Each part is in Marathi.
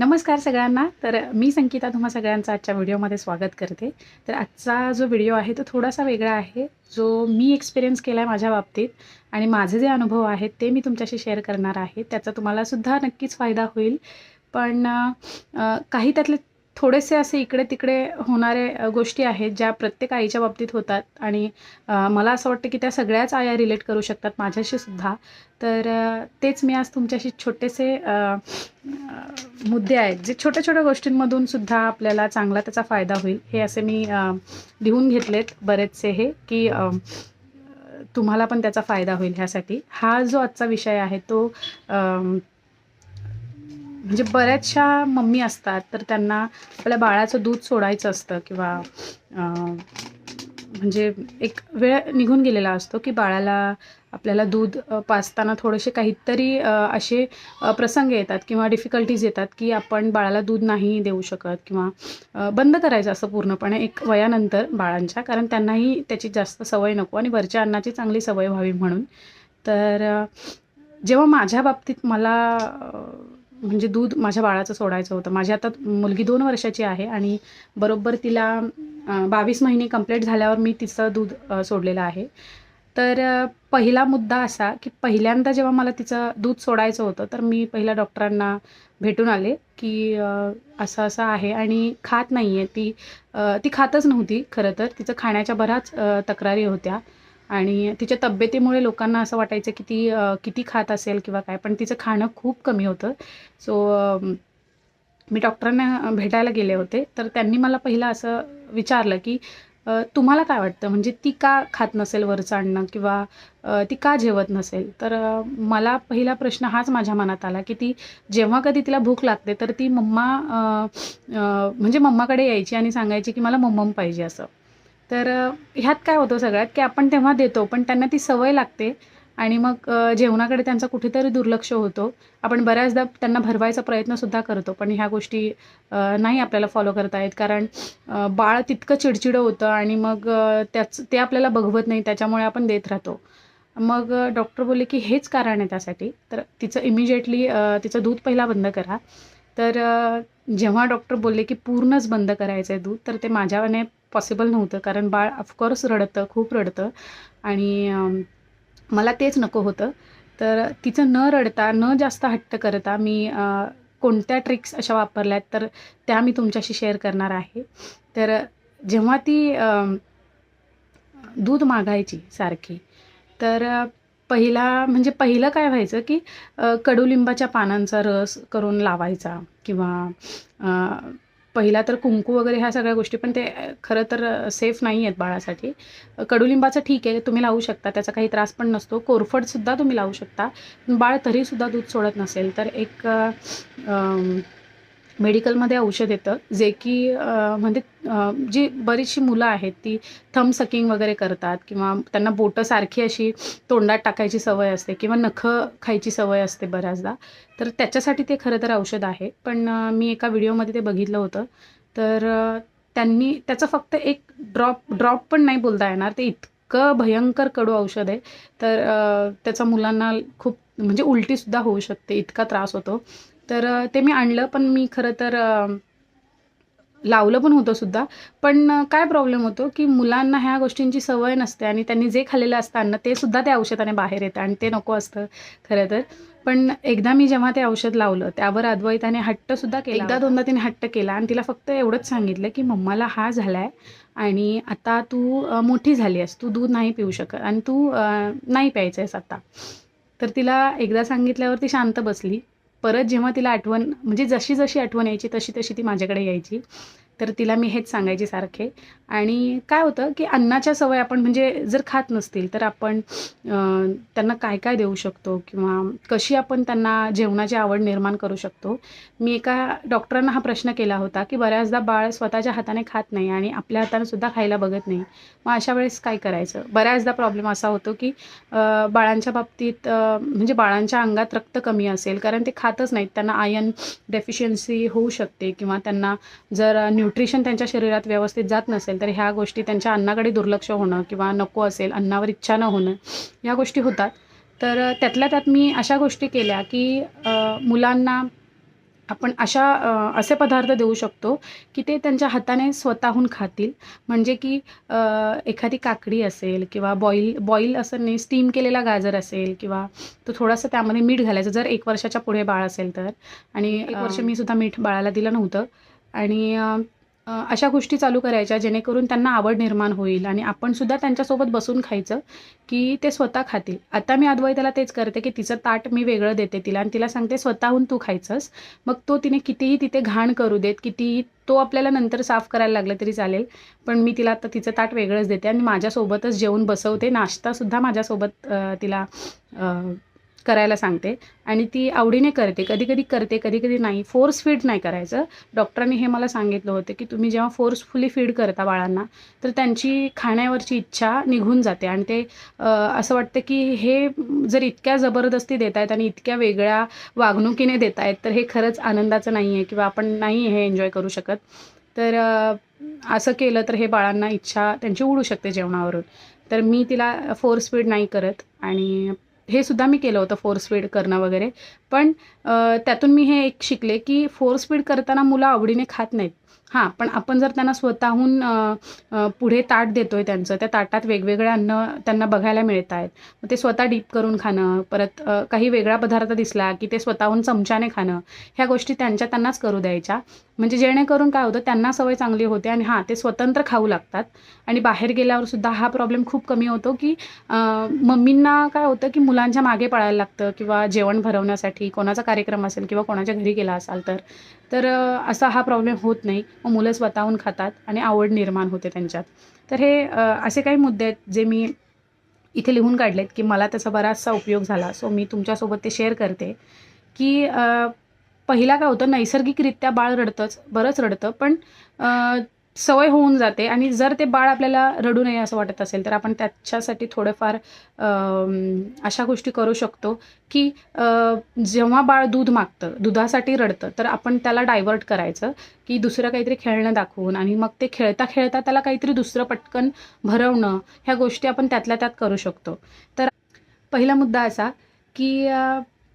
नमस्कार सगळ्यांना. तर मी संगीता तुम्हा सगळ्यांचं आजच्या व्हिडिओमध्ये स्वागत करते. तर आजचा जो व्हिडिओ आहे तो थोडासा वेगळा आहे, जो मी एक्सपिरियन्स केला आहे माझ्या बाबतीत आणि माझे जे अनुभव आहेत ते मी तुमच्याशी शेअर करणार आहे. त्याचा तुम्हालासुद्धा नक्कीच फायदा होईल. पण काही त्यातले थोडेसे असे इकडे-तिकडे होणारे गोष्टी आहेत ज्या प्रत्येक आईच्या बाबतीत होतात आणि मला असं वाटतं की त्या सगळ्याच आया रिलेट करू शकतात माझ्याशी सुद्धा. तर तेच मी आज तुमच्याशी छोटेसे मुद्दे आहेत जे छोट्या-छोट्या गोष्टींमधून सुद्धा आपल्याला चांगला त्याचा फायदा होईल, हे असे मी लिहून घेतलेत बरेचसे हे की तुम्हाला पण त्याचा फायदा होईल ह्यासाठी. हा जो आजचा विषय आहे तो म्हणजे बऱ्याचशा मम्मी असतात तर त्यांना आपल्या बाळाचं दूध सोडायचं असतं किंवा म्हणजे एक वेळ निघून गेलेला असतो की बाळाला आपल्याला दूध पाजताना थोडेसे काहीतरी असे प्रसंग येतात किंवा डिफिकल्टीज येतात की आपण बाळाला दूध नाही देऊ शकत किंवा बंद करायचं असं पूर्णपणे एक वयानंतर बाळांच्या, कारण त्यांनाही त्याची जास्त सवय नको आणि वरच्या अन्नाची चांगली सवय व्हावी म्हणून. तर जेव्हा माझ्या बाबतीत मला म्हणजे दूध माझ्या बाळाचं सोडायचं होतं. माझी आता मुलगी 2 वर्षाची आहे आणि बरोबर तिला 22 महिने कंप्लीट झाल्यावर मी तिचं दूध सोडलेलं आहे. तर पहिला मुद्दा असा की पहिल्यांदा जेव्हा मला तिचं दूध सोडायचं होतं तर मी पहिल्या डॉक्टरांना भेटून आले की असं-असं आहे आणि खात नाही आहे ती. ती खातच नव्हती खरं तर. तिचं खाण्याच्या बऱ्याच तक्रारी होत्या आणि तिच्या तब्येतीमुळे लोकांना असं वाटायचं की ती किती खात असेल किंवा काय, पण तिचं खाणं खूप कमी होतं. सो मी डॉक्टरांना भेटायला गेले होते. तर त्यांनी मला पहिलं असं विचारलं की तुम्हाला काय वाटतं, म्हणजे ती का खात नसेल वरचं अन्न किंवा ती का जेवत नसेल? तर मला पहिला प्रश्न हाच माझ्या मनात आला की ती जेव्हा कधी तिला भूक लागते तर ती मम्मा म्हणजे मम्माकडे यायची आणि सांगायची की मला मम्मम पाहिजे असं. तर ह्यात काय होतं सगळ्यात की आपण तेव्हा देतो, पण त्यांना ती सवय लागते आणि मग जेवणाकडे त्यांचा कुठेतरी दुर्लक्ष होतो. आपण बऱ्याचदा त्यांना भरवायचा प्रयत्नसुद्धा करतो, पण ह्या गोष्टी नाही आपल्याला फॉलो करता येत, कारण बाळ तितकं चिडचिडं होतं आणि मग ते आपल्याला बघवत नाही, त्याच्यामुळे आपण देत राहतो. मग डॉक्टर बोलले की हेच कारण आहे त्यासाठी. तर तिचं इमिजिएटली तिचं दूध पहिला बंद करा. तर जेव्हा डॉक्टर बोलले की पूर्णच बंद करायचं आहे दूध, तर ते माझ्याने पॉसिबल नव्हतं, कारण बाळ ऑफकोर्स रडतं, खूप रडतं आणि मला तेच नको होतं. तर तिचं न रडता, न जास्त हट्ट करता मी कोणत्या ट्रिक्स अशा वापरल्यात तर त्या मी तुमच्याशी शेअर करणार आहे. तर जेव्हा ती दूध मागायची सारखी, तर पहिलं काय व्हायचं की कडुलिंबाच्या पानांचा रस करून लावायचा किंवा पहिला तर कुंकू वगैरे ह्या सगळ्या गोष्टी, पण ते खरं तर सेफ नाही आहेत बाळासाठी. कडुलिंबाचं ठीक आहे, तुम्ही लावू शकता, त्याचा काही त्रास पण नसतो. कोरफडसुद्धा तुम्ही लावू शकता. बाळ तरीसुद्धा दूध सोडत नसेल तर एक मेडिकलमध्ये औषध येतं जे की म्हणजे जी बरीचशी मुलं आहेत ती थंब सकिंग वगैरे करतात किंवा त्यांना बोटं सारखी अशी तोंडात टाकायची सवय असते किंवा नखं खायची सवय असते बऱ्याचदा. तर त्याच्यासाठी ते खरं तर औषध आहे. पण मी एका व्हिडिओमध्ये ते बघितलं होतं. तर त्यांनी त्याचं फक्त एक ड्रॉप पण नाही बोलता येणार, ते इतकं भयंकर कडू औषध आहे. तर त्याचा मुलांना खूप म्हणजे उलटीसुद्धा होऊ शकते, इतका त्रास होतो. तर ते मी आणलं, पण मी खरं तर लावलं पण होतं सुद्धा. पण काय प्रॉब्लेम होतो की मुलांना ह्या गोष्टींची सवय नसते आणि त्यांनी जे खाल्लेलं असतं अन्न ते सुद्धा त्या औषधाने बाहेर येतं आणि ते नको असतं खरं तर. पण एकदा मी जेव्हा ते औषध लावलं त्यावर अद्वैताने हट्टसुद्धा केला. एकदा दोनदा तिने हट्ट केला आणि तिला फक्त एवढंच सांगितलं की मम्माला हा झाला आहे आणि आता तू मोठी झाली आहेस, तू दूध नाही पिऊ शकत आणि तू नाही प्यायचं आहेस आता. तर तिला एकदा सांगितल्यावर ती शांत बसली. परत जेव्हा तिला आठवण म्हणजे जशी-जशी आठवण यायची तशी-तशी ती माझ्याकडे यायची. तर तिला मी हेच सांगायचे सारखे. आणि काय होतं की अन्नाच्या सवय आपण म्हणजे जर खात नसतील तर आपण त्यांना काय-काय देऊ शकतो किंवा कशी आपण त्यांना जेवणाची आवड निर्माण करू शकतो. मी एका डॉक्टरांना हा प्रश्न केला होता की बऱ्याचदा बाळ स्वतःच्या हाताने खात नाही आणि आपल्या हाताने सुद्धा खायला बघत नाही. मग अशा वेळेस काय करायचं? बऱ्याचदा प्रॉब्लेम असा होतो की बाळांच्या बाबतीत म्हणजे बाळांच्या अंगात रक्त कमी असेल कारण ते खातच नाहीत. त्यांना आयर्न डेफिशियन्सी होऊ शकते किंवा त्यांना जर न्यूट्रिशन त्यांच्या शरीरात व्यवस्थित जात नसेल तर ह्या गोष्टी त्यांच्या अन्नाकडे दुर्लक्ष होणं किंवा नको असेल, अन्नावर इच्छा न होणं, ह्या गोष्टी होतात. तर त्यातल्या त्यात मी अशा गोष्टी केल्या की मुलांना आपण असे पदार्थ देऊ शकतो की ते त्यांच्या हाताने स्वतःहून खातील. म्हणजे की एखादी काकडी असेल किंवा बॉईल असं नाही, स्टीम केलेला गाजर असेल किंवा तो थोडासा त्यामध्ये मीठ घालायचं जर 1 वर्षाच्या पुढे बाळ असेल तर. आणि 1 वर्ष मी सुद्धा मीठ बाळाला दिलं नव्हतं. आणि अशा गोष्टी चालू करायच्या जेणेकरून त्यांना आवड निर्माण होईल आणि आपण सुद्धा त्यांच्यासोबत बसून खायचं की ते स्वतः खातील. आता मी अद्वैताला तेच करते की तिचं ताट मी वेगळं देते तिला आणि तिला सांगते स्वतःहून तू खायचंस. मग तो तिने कितीही तिथे घाण करू देत, कितीही तो आपल्याला नंतर साफ करायला लागला तरी चालेल, पण मी तिला आता तिचं ताट वेगळंच देते आणि माझ्यासोबतच जेवून बसवते. नाश्तासुद्धा माझ्यासोबत तिला करायला सांगते आणि ती आवडीने करते. कधी-कधी करते, कधी-कधी नाही. फोर्स फीड नाही करायचं. डॉक्टरांनी हे मला सांगितलं होतं की तुम्ही जेव्हा फोर्सफुली फीड करता बाळांना तर त्यांची खाण्यावरची इच्छा निघून जाते आणि ते असं वाटतं की हे जर इतक्या जबरदस्ती देत आहेत आणि इतक्या वेगळ्या वागणुकीने देत आहेत तर हे खरंच आनंदाचं नाही आहे किंवा आपण नाही हे एन्जॉय करू शकत. तर असं केलं तर हे बाळांना इच्छा त्यांची उडू शकते जेवणावरून. तर मी तिला फोर्स फीड नाही करत आणि हे सुद्धा मी केलं होतं फोर्स फीड करणं वगैरे. पण त्यातून मी हे एक शिकले की फोर्स फीड करताना मुलं आवडीने खात नाहीत. हां, पण आपण जर त्यांना स्वतःहून पुढे ताट देतोय त्यांचं, त्या ताटात वेगवेगळे अन्न त्यांना बघायला मिळत आहेत. मग ते स्वतः डीप करून खाणं, परत काही वेगळा पदार्थ दिसला की ते स्वतःहून चमच्याने खाणं, ह्या गोष्टी त्यांनाच करू द्यायच्या. म्हणजे जेणेकरून काय होतं त्यांना सवय चांगली होते आणि हां, ते स्वतंत्र खाऊ लागतात. आणि बाहेर गेल्यावर सुद्धा हा प्रॉब्लेम खूप कमी होतो की मम्मींना काय होतं की मुलांच्या मागे पळायला लागतं किंवा जेवण भरवण्यासाठी कोणाचा कार्यक्रम असेल किंवा कोणाच्या घरी गेला असाल तर असा हा प्रॉब्लेम होत नाही. मग मुलं स्वतःहून खातात आणि आवड निर्माण होते त्यांच्यात. तर हे असे काही मुद्दे आहेत जे मी इथे लिहून काढलेत की मला त्याचा बराचसा उपयोग झाला. सो मी तुमच्यासोबत ते शेअर करते की पहिला काय होतं नैसर्गिकरित्या बाळ रडतंच, बरंच रडतं, पण सवय होऊन जाते आणि जर ते बाळ आपल्याला रडू नये असं वाटत असेल तर आपण त्याच्यासाठी थोडंफार अशा गोष्टी करू शकतो की जेव्हा बाळ दूध मागतं, दुधासाठी रडतं, तर आपण त्याला डायव्हर्ट करायचं की दुसरं काहीतरी खेळणं दाखवून आणि मग ते खेळता खेळता त्याला काहीतरी दुसरं पटकन भरवणं, ह्या गोष्टी आपण त्यातल्या त्यात करू शकतो. तर पहिला मुद्दा असा की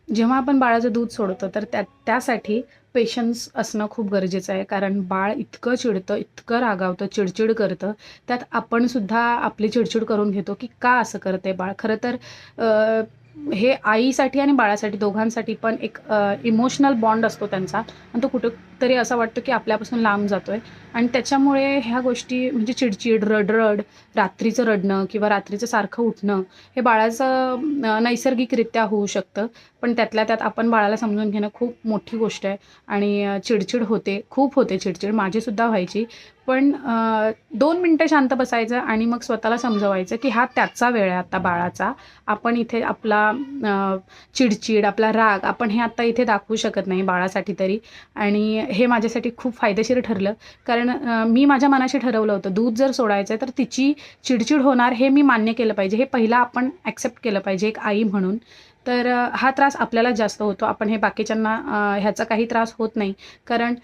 जेव्हा आपण बाळाचं दूध सोडतो तर त्यासाठी पेशन्स असणं खूप गरजेचं आहे. कारण बाळ इतकं चिडतं, इतकं रागावतं, चिडचिड करतं. त्यात आपण सुद्धा आपली चिडचिड करून घेतो की का असं करते बाळ. खरं तर हे आईसाठी आणि बाळासाठी दोघांसाठी पण एक इमोशनल बॉन्ड असतो त्यांचा आणि तो कुठंतरी असं वाटतं की आपल्यापासून लांब जातोय आणि त्याच्यामुळे ह्या गोष्टी म्हणजे रडरड, रात्रीचं रडणं किंवा रात्रीचं सारखं उठणं हे बाळाचं नैसर्गिकरित्या होऊ शकतं. पण त्यातल्या त्यात आपण बाळाला समजून घेणं खूप मोठी गोष्ट आहे आणि चिडचिड होते, खूप होते चिडचिड, माझीसुद्धा व्हायची. पण 2 मिनिटं शांत बसायचं आणि मग स्वतःला समजवायचं की हा त्याचा वेळ आहे आता बाळाचा. आपण इथे आपला चिडचिड, आपला राग आपण हे आत्ता इथे दाखवू शकत नाही बाळासाठी तरी. आणि हे माझ्यासाठी खूप फायदेशीर ठरलं. कारण मी माझ्या मनाशी ठरवलं होतं दूध जर सोडायचं आहे तर तिची चिडचिड होणार हे मी मान्य केलं पाहिजे. हे पहिला आपण ॲक्सेप्ट केलं पाहिजे एक आई म्हणून. तर हा त्रास आपल्यालाच जास्त होतो. आपण हे बाकीच्यांना ह्याचा काही त्रास होत नाही. कारण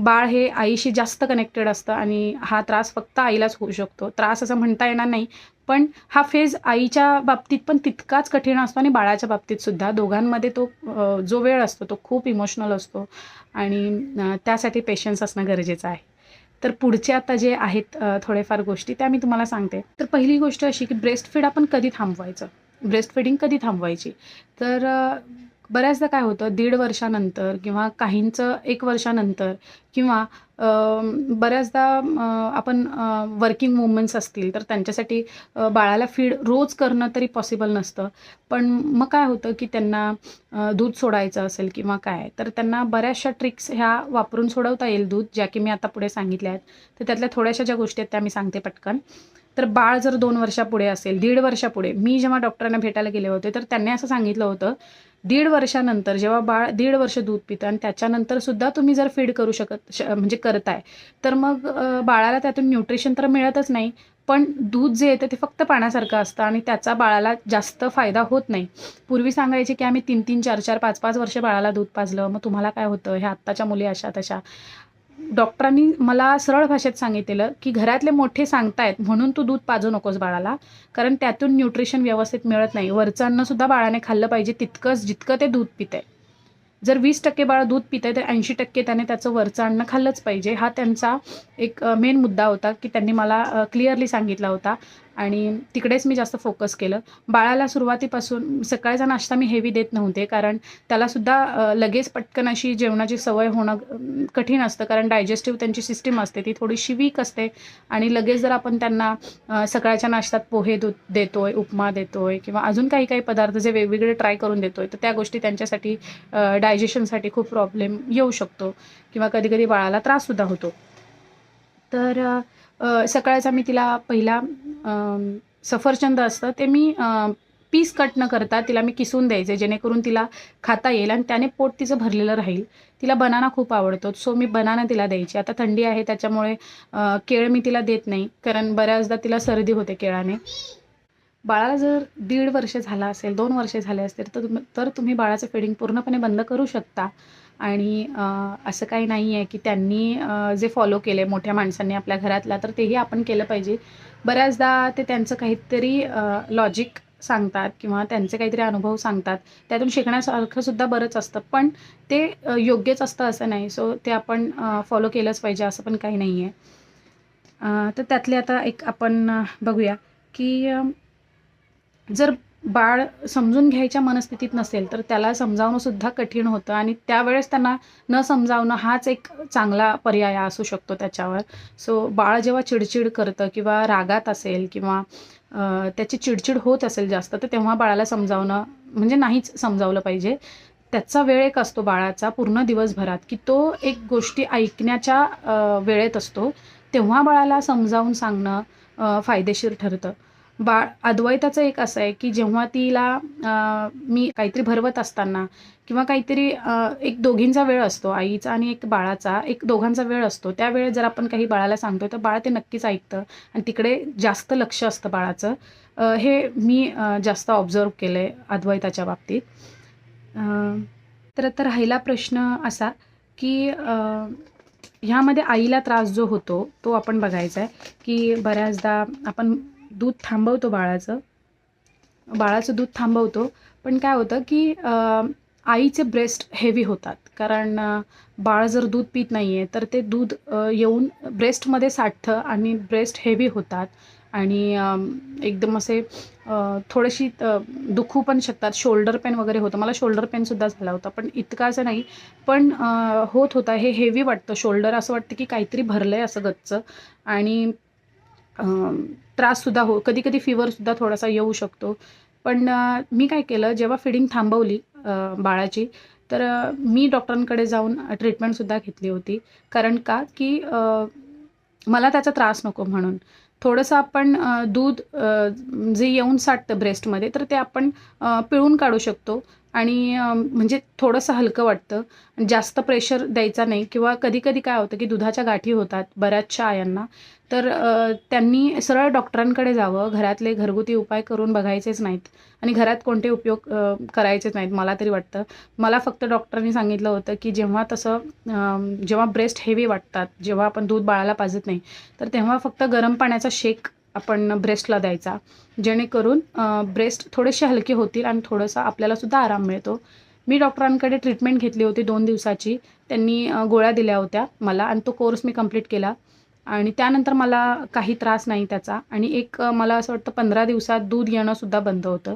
बाळ हे आईशी जास्त कनेक्टेड असतं आणि हा त्रास फक्त आईलाच होऊ शकतो. त्रास असं म्हणता येणार नाही, पण हा फेज आईच्या बाबतीत पण तितकाच कठीण असतो आणि बाळाच्या बाबतीतसुद्धा. दोघांमध्ये तो जो वेळ असतो तो खूप इमोशनल असतो आणि त्यासाठी पेशन्स असणं गरजेचं आहे. तर पुढचे आता जे आहेत थोडेफार गोष्टी त्या मी तुम्हाला सांगते. तर पहिली गोष्ट अशी की ब्रेस्ट फीड आपण कधी थांबवायचं, ब्रेस्ट फीडिंग कधी थांबवायची. तर बऱ्याचदा काय होतं 1.5 वर्षानंतर किंवा काहींचं 1 वर्षानंतर किंवा बऱ्याचदा आपण वर्किंग वुमन्स असतील तर त्यांच्यासाठी बाळाला फीड रोज करणं तरी पॉसिबल नसतं. पण मग काय होतं की त्यांना दूध सोडायचं असेल किंवा काय तर त्यांना बऱ्याचशा ट्रिक्स ह्या वापरून सोडवता येईल दूध, ज्या की मी आता पुढे सांगितल्या आहेत. तर त्यातल्या थोड्याशा ज्या गोष्टी आहेत त्या मी सांगते पटकन. तर बाळ जर 2 वर्षापुढे असेल, 1.5 वर्षापुढे, मी जेव्हा डॉक्टरांना भेटायला गेले होते तर त्यांनी असं सांगितलं होतं 1.5 वर्षानंतर जेव्हा बाळ 1.5 वर्ष दूध पितं आणि त्याच्यानंतर सुद्धा तुम्ही जर फीड करू म्हणजे करताय तर मग बाळाला त्यातून न्यूट्रिशन तर मिळतच नाही, पण दूध जे येतं ते फक्त पाण्यासारखं असतं आणि त्याचा बाळाला जास्त फायदा होत नाही. पूर्वी सांगायचे की आम्ही 3-3, 4-4, 5-5 वर्ष बाळाला दूध पाजलं, मग तुम्हाला काय होतं, ह्या आत्ताच्या मुली अशा तशा. डॉक्टरांनी मला सरळ भाषेत सांगितलेलं की घरातले मोठे सांगतायत म्हणून तू दूध पाजू नकोस बाळाला, कारण त्यातून न्यूट्रिशन व्यवस्थित मिळत नाही. वरचं अन्नसुद्धा बाळाने खाल्लं पाहिजे तितकंच जितकं ते दूध पितंय. जर 20% बाळ दूध पितंय तर 80% त्याने त्याचं वरचं अन्न खाल्लंच पाहिजे. हा त्यांचा एक मेन मुद्दा होता, की त्यांनी मला क्लिअरली सांगितला होता आणि तिकडेच मी जास्त फोकस केलं. बाळाला सुरुवातीपासून सकाळचा नाश्ता मी हेवी देत नव्हते, कारण त्यालासुद्धा लगेच पटकन अशी जेवणाची सवय होणं कठीण असतं, कारण डायजेस्टिव्ह त्यांची सिस्टीम असते ती थोडीशी वीक असते आणि लगेच जर आपण त्यांना सकाळच्या नाश्त्यात पोहे देतोय, उपमा देतोय किंवा अजून काही काही पदार्थ जे वेगवेगळे ट्राय करून देतोय, तर त्या गोष्टी त्यांच्यासाठी डायजेशनसाठी खूप प्रॉब्लेम येऊ शकतो किंवा कधी-कधी बाळाला त्राससुद्धा होतो. तर सकाळचा मी तिला पहिला सफरचंद असतं ते मी पीस कट न करता तिला मी किसून द्यायचे, जेणेकरून तिला खाता येईल आणि त्याने पोट तिचं भरलेलं राहील. तिला बनाना खूप आवडतो, सो मी बनाना तिला द्यायची. आता थंडी आहे त्याच्यामुळे केळ मी तिला देत नाही, कारण बऱ्याचदा तिला सर्दी होते केळाने. बाळाला जर 1.5 वर्ष झाला असेल, 2 वर्षे झाले असतील, तर तुम्ही बाळाचं फीडिंग पूर्णपणे बंद करू शकता आणि असं काही नाही आहे की त्यांनी जे फॉलो केले मोठ्या माणसांनी आपल्या घरातला, तर तेही आपण केलं पाहिजे. बऱ्याचदा ते त्यांचं काहीतरी लॉजिक सांगतात किंवा त्यांचे काहीतरी अनुभव सांगतात. त्यातून शिकण्यासारखं सुद्धा बरंच असतं, पण ते योग्यच असतं असं नाही. सो ते आपण फॉलो केलंच पाहिजे असं पण काही नाही आहे. तर त्यातले आता एक आपण बघूया की जर बाळ समजून घ्यायच्या मनस्थितीत नसेल, तर त्याला समजावणंसुद्धा कठीण होतं आणि त्यावेळेस त्यांना न समजावणं हाच एक चांगला पर्याय असू शकतो त्याच्यावर. सो बाळ जेव्हा चिडचिड करतं किंवा रागात असेल किंवा त्याची चिडचिड होत असेल जास्त, तर तेव्हा बाळाला समजावणं म्हणजे नाहीच समजावलं पाहिजे. त्याचा वेळ एक असतो बाळाचा पूर्ण दिवसभरात, की तो एक गोष्टी ऐकण्याच्या वेळेत असतो. तेव्हा बाळाला समजावून सांगणं फायदेशीर ठरतं. अद्वैताचं एक असं आहे, की जेव्हा तिला मी काहीतरी भरवत असताना किंवा काहीतरी एक दोघींचा वेळ असतो, आईचा आणि एक बाळाचा, एक दोघांचा वेळ असतो. त्यावेळेत जर आपण काही बाळाला सांगतोय, तर बाळ ते नक्कीच ऐकतं आणि तिकडे जास्त लक्ष असतं बाळाचं. हे मी जास्त ऑब्झर्व्ह केलंय अद्वैताच्या बाबतीत. तर आता राहिला प्रश्न असा, की ह्यामध्ये आईला त्रास जो होतो, तो आपण बघायचा आहे, की बऱ्याचदा आपण दूध थांबवतो बाळाचं दूध थांबवतो. पण काय होतं, की आईचे ब्रेस्ट हेवी होतात. कारण बाळ जर दूध पीत नाही आहे, तर ते दूध येऊन ब्रेस्टमध्ये साठतं आणि ब्रेस्ट हेवी होतात आणि एकदम असे थोडीशी दुखू पण शकतात. शोल्डर पेन वगैरे होतं. मला शोल्डर पेनसुद्धा झाला होता, पण इतका असं नाही. पण होत होता. हे हेवी वाटतं शोल्डर, असं वाटतं की काहीतरी भरलंय असं गच्च आणि त्राससुद्धा कधी-कधी फीवरसुद्धा थोडासा येऊ शकतो. पण मी काय केलं, जेव्हा फीडिंग थांबवली बाळाची, तर मी डॉक्टरांकडे जाऊन ट्रीटमेंटसुद्धा घेतली होती. कारण का, की मला त्याचा त्रास नको म्हणून. थोडंसं आपण दूध जे येऊन साठतं ब्रेस्टमध्ये, तर ते आपण पिळून काढू शकतो आणि म्हणजे थोडंसं हलकं वाटतं. जास्त प्रेशर द्यायचा नाही किंवा कधी-कधी काय होतं, की दुधाच्या गाठी होतात बऱ्याचशा आयांना. तर त्यांनी सरळ डॉक्टरांकडे जावं. घरातले घरगुती उपाय करून बघायचेच नाहीत आणि घरात कोणते उपयोग करायचेच नाहीत, मला तरी वाटतं. मला फक्त डॉक्टरांनी सांगितलं होतं, की जेव्हा ब्रेस्ट हेवी वाटतात, जेव्हा आपण दूध बाळाला पाजत नाही, तर तेव्हा फक्त गरम पाण्याचा शेक आपण ब्रेस्टला द्यायचा. जेणेकरून ब्रेस्ट थोडेसे हलके होतील आणि थोडंसं आपल्यालासुद्धा आराम मिळतो. मी डॉक्टरांकडे ट्रीटमेंट घेतली होती 2 दिवसाची. त्यांनी गोळ्या दिल्या होत्या मला आणि तो कोर्स मी कंप्लीट केला आणि त्यानंतर मला काही त्रास नाही त्याचा आणि मला असं वाटतं 15 दिवसात दूध येणंसुद्धा बंद होतं.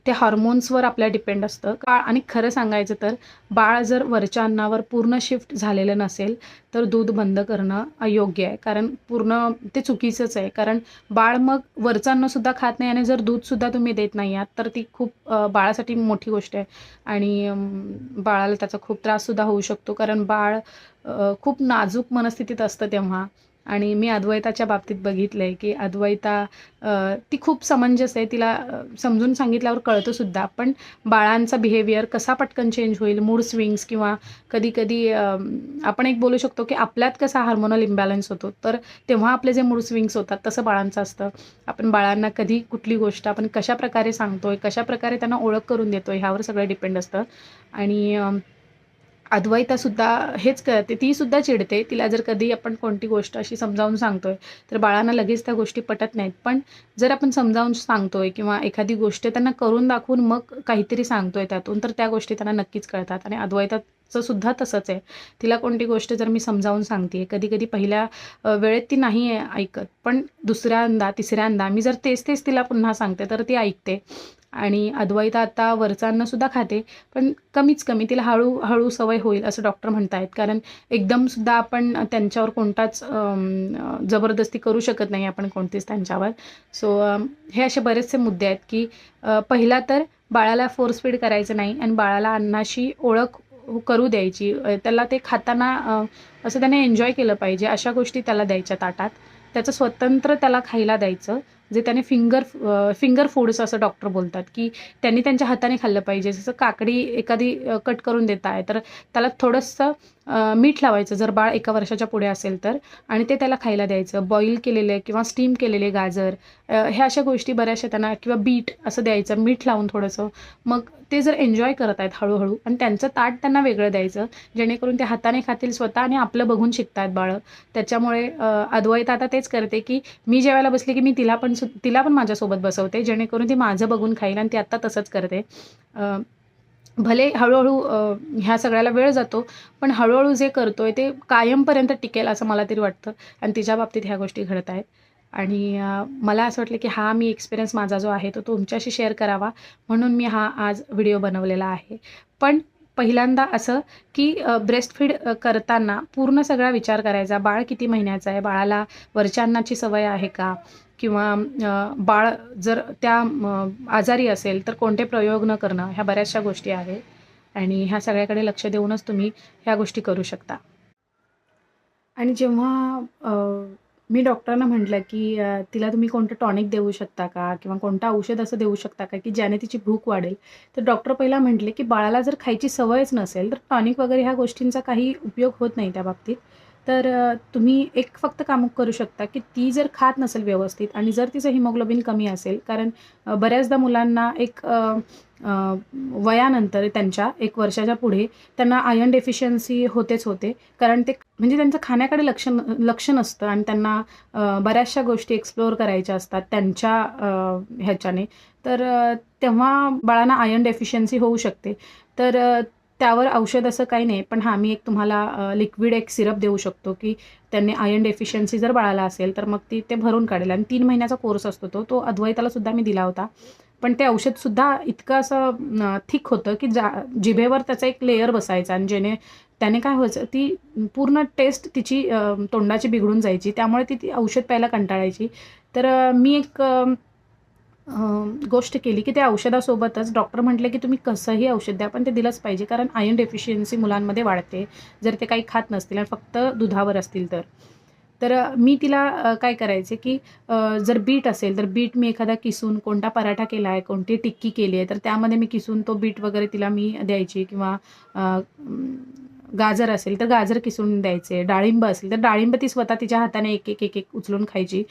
ते हार्मोन्सवर आपल्या डिपेंड असतं आणि खरं सांगायचं तर बाळ जर वरच्या अन्नावर पूर्ण शिफ्ट झालेलं नसेल, तर दूध बंद करणं अयोग्य आहे. कारण पूर्ण ते चुकीचंच आहे. कारण बाळ मग वरचं अन्नसुद्धा खात नाही आणि जर दूधसुद्धा तुम्ही देत नाही आहात, तर ती खूप बाळासाठी मोठी गोष्ट आहे आणि बाळाला त्याचा खूप त्राससुद्धा होऊ शकतो. कारण बाळ खूप नाजूक मनस्थितीत असतं तेव्हा आणि मी अद्वैताच्या बाबतीत बघितलं आहे, की ती खूप समंजस आहे. तिला समजून सांगितल्यावर कळतंसुद्धा. पण बाळांचा बिहेवियर कसा पटकन चेंज होईल, मूड स्विंग्स किंवा कधी-कधी आपण एक बोलू शकतो, की आपल्यात कसा हार्मोनल इम्बॅलन्स होतो, तर तेव्हा आपले जे मूड स्विंग्स होतात, तसं बाळांचं असतं. आपण बाळांना कधी कुठली गोष्ट आपण कशाप्रकारे सांगतोय, कशाप्रकारे त्यांना ओळख करून देतोय, ह्यावर सगळं डिपेंड असतं आणि अद्वैतासुद्धा हेच करते, तीसुद्धा चिडते. तिला जर कधी आपण कोणती गोष्ट अशी समजावून सांगतोय, तर बाळांना लगेच त्या गोष्टी पटत नाहीत. पण जर आपण समजावून सांगतोय किंवा एखादी गोष्ट त्यांना करून दाखवून मग काहीतरी सांगतोय त्यातून, तर त्या गोष्टी त्यांना नक्कीच कळतात. आणि अद्वैताचं सुद्धा तसंच आहे. तिला कोणती गोष्ट जर मी समजावून सांगते, कधी-कधी पहिल्या वेळेत ती नाही ऐकत. पण दुसऱ्यांदा, तिसऱ्यांदा मी जर तेच-तेच तिला पुन्हा सांगते, तर ती ऐकते. आणि अद्वैता आता वरचं अन्नसुद्धा खाते, पण कमीच कमी. तिला हळू सवय होईल असं डॉक्टर म्हणतायत. कारण एकदमसुद्धा आपण त्यांच्यावर कोणताच जबरदस्ती करू शकत नाही आपण कोणतीच त्यांच्यावर. सो हे असे बरेचसे मुद्दे आहेत, की पहिला तर बाळाला फोर्स फीड करायचं नाही आणि बाळाला अन्नाशी ओळख करू द्यायची. त्याला ते खाताना असं त्याने एन्जॉय केलं पाहिजे, अशा गोष्टी त्याला द्यायच्या ताटात. त्याचं स्वतंत्र त्याला खायला द्यायचं. जे त्याने फिंगर फूड्स असं डॉक्टर बोलतात, की त्यांनी त्यांच्या हाताने खाल्लं पाहिजे. जसं काकडी एखादी कट करून देत आहे, तर त्याला थोडंसं मीठ लावायचं जर बाळ 1 वर्षाच्या पुढे असेल तर, आणि ते त्याला खायला द्यायचं. बॉईल केलेले किंवा स्टीम केलेले गाजर, ह्या अशा गोष्टी बऱ्याचशा त्यांना, किंवा बीट असं द्यायचं मीठ लावून थोडंसं. मग ते जर एन्जॉय करत आहेत हळूहळू, आणि त्यांचं ताट त्यांना वेगळं द्यायचं, जेणेकरून ते हाताने खातील स्वतः आणि आपलं बघून शिकतात बाळं. त्याच्यामुळे अद्वैता आता तेच करते, की मी जेवायला बसले की मी तिला पण माझ्यासोबत बसवते, जेणेकरून ती माझं बघून खाईल, आणि ती आत्ता तसंच करते. भले हळूहळू ह्या सगळ्याला वेळ जातो, पण हळूहळू जे करतोय ते कायमपर्यंत टिकेल असं मला तरी वाटतं, आणि तिच्या बाबतीत ह्या गोष्टी घडत आहेत. आणि मला असं वाटलं की हा मी एक्सपिरियन्स माझा जो आहे तो तुमच्याशी शेअर करावा, म्हणून मी हा आज व्हिडिओ बनवलेला आहे. पण पहिल्यांदा असं की ब्रेस्ट फीड करताना पूर्ण सगळा विचार करायचा. बाळ किती महिन्याचं आहे, बाळाला वरच्या अन्नाची सवय आहे का, किंवा बाळ जर त्या आजारी असेल तर कोणते प्रयोग न करणं, ह्या बऱ्याचशा गोष्टी आहेत. आणि ह्या सगळ्याकडे लक्ष देऊनच तुम्ही ह्या गोष्टी करू शकता. आणि जेव्हा मी डॉक्टरांना म्हटलं, की तिला तुम्ही कोणतं टॉनिक देऊ शकता का? किंवा कोणतं औषध असं देऊ शकता का, की ज्याने तिची भूक वाढेल? तर डॉक्टर पहिला म्हटले, की बाळाला जर खायची सवयच नसेल, तर टॉनिक वगैरे ह्या गोष्टींचा काही उपयोग होत नाही त्या बाबतीत. तर तुम्ही एक फक्त काम करू शकता, की ती जर खात नसेल व्यवस्थित आणि जर तिचं हिमोग्लोबिन कमी असेल, कारण बऱ्याचदा मुलांना एक वयानंतर त्यांच्या 1 वर्षाच्या पुढे त्यांना आयर्न डेफिशियन्सी होतेच होते. कारण ते म्हणजे त्यांचं खाण्याकडे लक्ष नसतं, आणि त्यांना बऱ्याचशा गोष्टी एक्सप्लोअर करायच्या असतात त्यांच्या ह्याच्याने. तर तेव्हा बाळांना आयर्न डेफिशियन्सी होऊ शकते. तर त्यावर औषध असं काही नाही. पण हां, मी एक तुम्हाला लिक्विड एक सिरप देऊ शकतो, की त्यांनी आयर्न डेफिशियन्सी जर बाळाला असेल, तर मग ते भरून काढेल. आणि 3 महिन्याचा कोर्स असतो तो अद्वैताला सुद्धा मी दिला होता. पण ते औषधसुद्धा इतकं असं थिक होतं, की जिभेवर त्याचा एक लेयर बसायचा, आणि त्याने काय व्हायचं, ती पूर्ण टेस्ट तिची तोंडाची बिघडून जायची. त्यामुळे ती औषध प्यायला कंटाळायची. तर मी एक गोष्ट केली, की त्या औषधासोबतच डॉक्टर म्हटले, की तुम्ही कसंही औषध द्या, पण ते दिलंच पाहिजे, कारण आयर्न डेफिशियन्सी मुलांमध्ये वाढते, जर ते काही खात नसतील आणि फक्त दुधावर असतील तर. तर मी तिला काय करायचे, की जर बीट असेल, तर बीट मी एखादा किसून, कोणता पराठा केला आहे, कोणती टिक्की केली आहे, तर त्यामध्ये मी किसून तो बीट वगैरे तिला मी द्यायची. किंवा गाजर असेल, तर गाजर किसून द्यायचे. डाळिंब असेल, तर डाळिंब ती स्वतः तिच्या हाताने एक उचलून खायची.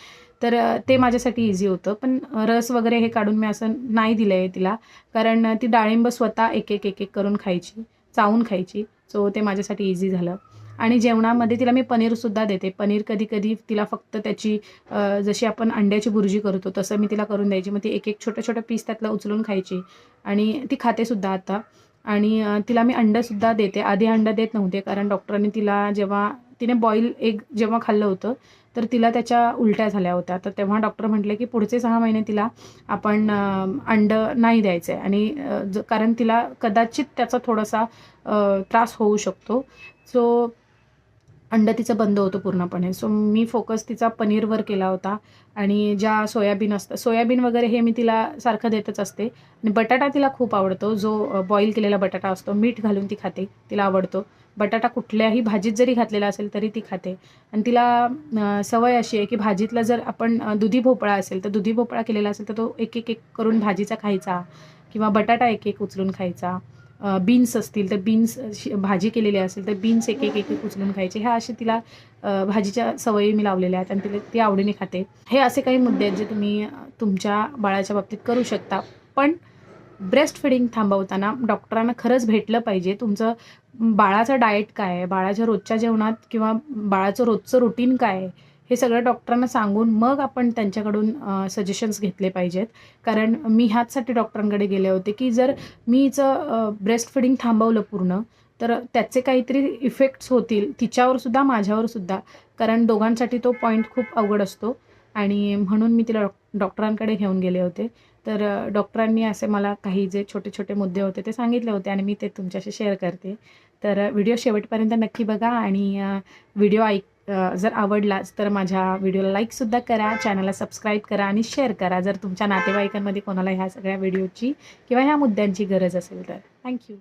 तर ते माझ्यासाठी ईझी होतं. पण रस वगैरे हे काढून मी असं नाही दिलं आहे तिला, कारण ती डाळिंब स्वतः एक करून खायची, चावून खायची. सो ते माझ्यासाठी ईझी झालं. आणि जेवणामध्ये तिला मी पनीरसुद्धा देते. पनीर कधी-कधी तिला फक्त त्याची जशी आपण अंड्याची भुर्जी करतो तसं मी तिला करून द्यायची. मग ती एक छोटं-छोटं पीस त्यातलं उचलून खायची, आणि ती खातेसुद्धा आता. आणि तिला मी अंडंसुद्धा देते. आधी अंडं देत नव्हते, कारण डॉक्टरांनी तिला जेव्हा तिने बॉईल एग जेव्हा खाल्लं होतं, तर तिला त्याच्या उलट्या झाल्या होत्या. तर तेव्हा डॉक्टर म्हटले, की पुढचे 6 महिने तिला आपण अंडं नाही द्यायचं आहे, आणि कारण तिला कदाचित त्याचा थोडासा त्रास होऊ शकतो. सो अंडं तिचं बंद होतं पूर्णपणे. सो मी फोकस तिचा पनीरवर केला होता. आणि ज्या सोयाबीन असतं, सोयाबीन वगैरे हे मी तिला सारखं देतच असते. आणि बटाटा तिला खूप आवडतो, जो बॉईल केलेला बटाटा असतो, मीठ घालून ती खाते, तिला आवडतो. बटाटा कुठल्याही भाजीत जरी घातलेला असेल तरी ती खाते. आणि तिला सवय अशी आहे, की भाजीतला जर आपण दुधी भोपळा असेल, तर दुधी भोपळा केलेला असेल, तर तो एक करून भाजीचा खायचा, किंवा बटाटा एक उचलून खायचा. बीन्स असतील तर बीन्स भाजी केलेली असेल तर बीन्स एक उचलून खायचे. ह्या अशा तिला भाजीच्या सवयी मी लावलेल्या आहेत, आणि ती आवडीने खाते. हे असे काही मुद्दे आहेत जे तुम्ही तुमच्या बाळाच्या बाबतीत करू शकता. पण ब्रेस्ट फिडिंग थांबवताना डॉक्टरांना खरंच भेटलं पाहिजे. तुमचं बाळाचं डाएट काय आहे, बाळाच्या रोजच्या जेवणात किंवा बाळाचं रोजचं रुटीन काय आहे, हे सगळं डॉक्टरांना सांगून मग आपण त्यांच्याकडून सजेशन्स घेतले पाहिजेत. कारण मी ह्याचसाठी डॉक्टरांकडे गेले होते, की जर मी हिचं ब्रेस्ट फिडिंग थांबवलं पूर्ण, तर त्याचे काहीतरी इफेक्ट्स होतील तिच्यावर सुद्धा, माझ्यावर सुद्धा. कारण दोघांसाठी तो पॉईंट खूप अवघड असतो आणि म्हणून मी तिला डॉक्टरांकडे घेऊन गेले होते. तर डॉक्टरांनी असे मला काही जे छोटे-छोटे मुद्दे होते ते सांगितले होते आणि मी ते तुमच्याशी शेअर करते. तर व्हिडिओ शेवटपर्यंत नक्की बघा आणि व्हिडिओ जर आवडलाच तर माझ्या व्हिडिओला लाईकसुद्धा करा, चॅनलला सबस्क्राईब करा आणि शेअर करा जर तुमच्या नातेवाईकांमध्ये कोणाला ह्या सगळ्या व्हिडिओची किंवा ह्या मुद्द्यांची गरज असेल तर. Thank you.